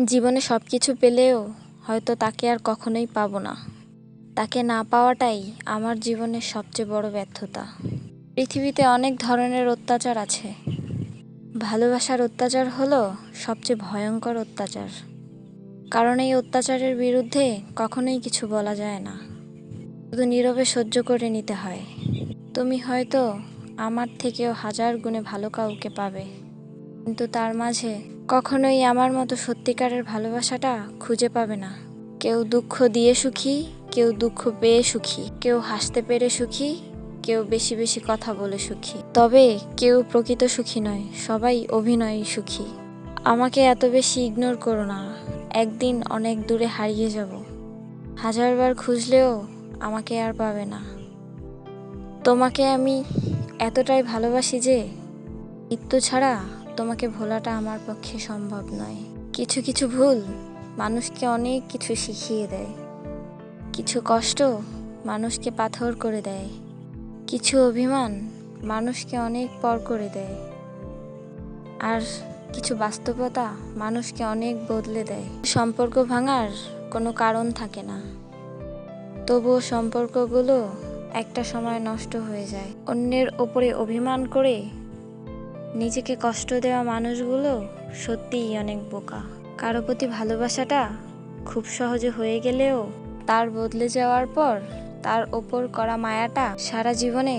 জীবনে সবকিছু পেলেও হয়তো তাকে আর কখনোই পাবো না। তাকে না পাওয়াটাই আমার জীবনের সবচেয়ে বড় ব্যর্থতা। পৃথিবীতে অনেক ধরনের অত্যাচার আছে। ভালোবাসার অত্যাচার হলো সবচেয়ে ভয়ঙ্কর অত্যাচার। কারণ এই অত্যাচারের বিরুদ্ধে কখনোই কিছু বলা যায় না, শুধু নীরবে সহ্য করে নিতে হয়। তুমি হয়তো আমার থেকেও হাজার গুণে ভালো কাউকে পাবে, কিন্তু তার মাঝে কখনোই আমার মতো সত্যিকারের ভালোবাসাটা খুঁজে পাবে না। কেউ দুঃখ দিয়ে সুখী, কেউ দুঃখ পেয়ে সুখী, কেউ হাসতে পেরে সুখী, কেউ বেশি বেশি কথা বলে সুখী। তবে কেউ প্রকৃত সুখী নয়, সবাই অভিনয়ই সুখী। আমাকে এত বেশি ইগনোর করো না, একদিন অনেক দূরে হারিয়ে যাব। হাজারবার খুঁজলেও আমাকে আর পাবে না। তোমাকে আমি এতটাই ভালোবাসি যে মৃত্যু ছাড়া তোমাকে ভোলাটা আমার পক্ষে সম্ভব নয়। কিছু কিছু ভুল মানুষকে অনেক কিছু শিখিয়ে দেয়, কিছু কষ্ট মানুষকে পাথর করে দেয়, কিছু অভিমান মানুষকে অনেক পর করে দেয়, আর কিছু বাস্তবতা মানুষকে অনেক বদলে দেয়। সম্পর্ক ভাঙার কোনো কারণ থাকে না, তবুও সম্পর্কগুলো একটা সময় নষ্ট হয়ে যায়। অন্যের ওপরে অভিমান করে নিজেকে কষ্ট দেওয়া মানুষগুলো সত্যিই অনেক বোকা। কারো প্রতি ভালোবাসাটা খুব সহজে হয়ে গেলেও তার বদলে যাওয়ার পর তার ওপর করা মায়াটা সারা জীবনে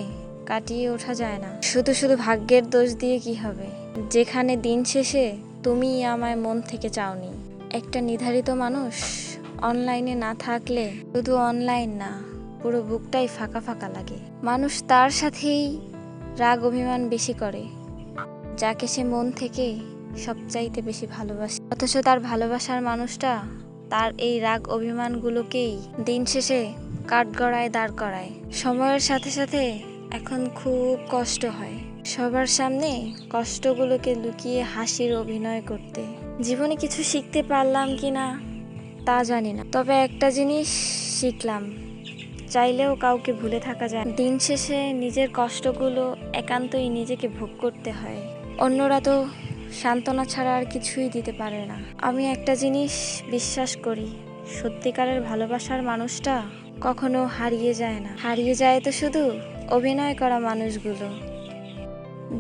কাটিয়ে ওঠা যায় না। শুধু শুধু ভাগ্যের দোষ দিয়ে কি হবে, যেখানে দিন শেষে তুমি আমায় মন থেকে চাওনি। একটা নির্ধারিত মানুষ অনলাইনে না থাকলে শুধু অনলাইন না, পুরো বুকটাই ফাঁকা ফাঁকা লাগে। মানুষ তার সাথেই রাগ অভিমান বেশি করে যাকে সে মন থেকে সবচাইতে বেশি ভালোবাসে, অথচ তার ভালোবাসার মানুষটা তার এই রাগ অভিমানগুলোকেই দিন শেষে কাঠগড়ায় দাঁড় করায়। সময়ের সাথে সাথে এখন খুব কষ্ট হয় সবার সামনে কষ্টগুলোকে লুকিয়ে হাসির অভিনয় করতে। জীবনে কিছু শিখতে পারলাম কি না তা জানি না, তবে একটা জিনিস শিখলাম, চাইলেও কাউকে ভুলে থাকা যায় না। দিন শেষে নিজের কষ্টগুলো একান্তই নিজেকে ভোগ করতে হয়। অন্যরা তো সান্ত্বনা ছাড়া আর কিছুই দিতে পারে না। আমি একটা জিনিস বিশ্বাস করি, সত্যিকারের ভালোবাসার মানুষটা কখনো হারিয়ে যায় না। হারিয়ে যায় তো শুধু অভিনয় করা মানুষগুলো,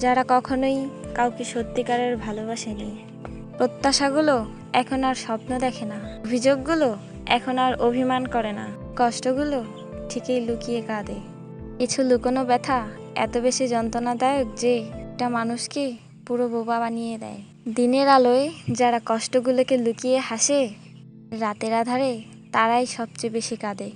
যারা কখনোই কাউকে সত্যিকারের ভালোবাসেনি। প্রত্যাশাগুলো এখন আর স্বপ্ন দেখে না, অভিযোগগুলো এখন আর অভিমান করে না, কষ্টগুলো ঠিকই লুকিয়ে কাঁদে। কিছু লুকোনো ব্যথা এত বেশি যন্ত্রণাদায়ক যে একটা মানুষকে পুরো বোবা বানিয়ে দেয়। দিনের আলোয় যারা কষ্টগুলোকে লুকিয়ে হাসে, রাতের আধারে তারাই সবচেয়ে বেশি কাঁদে।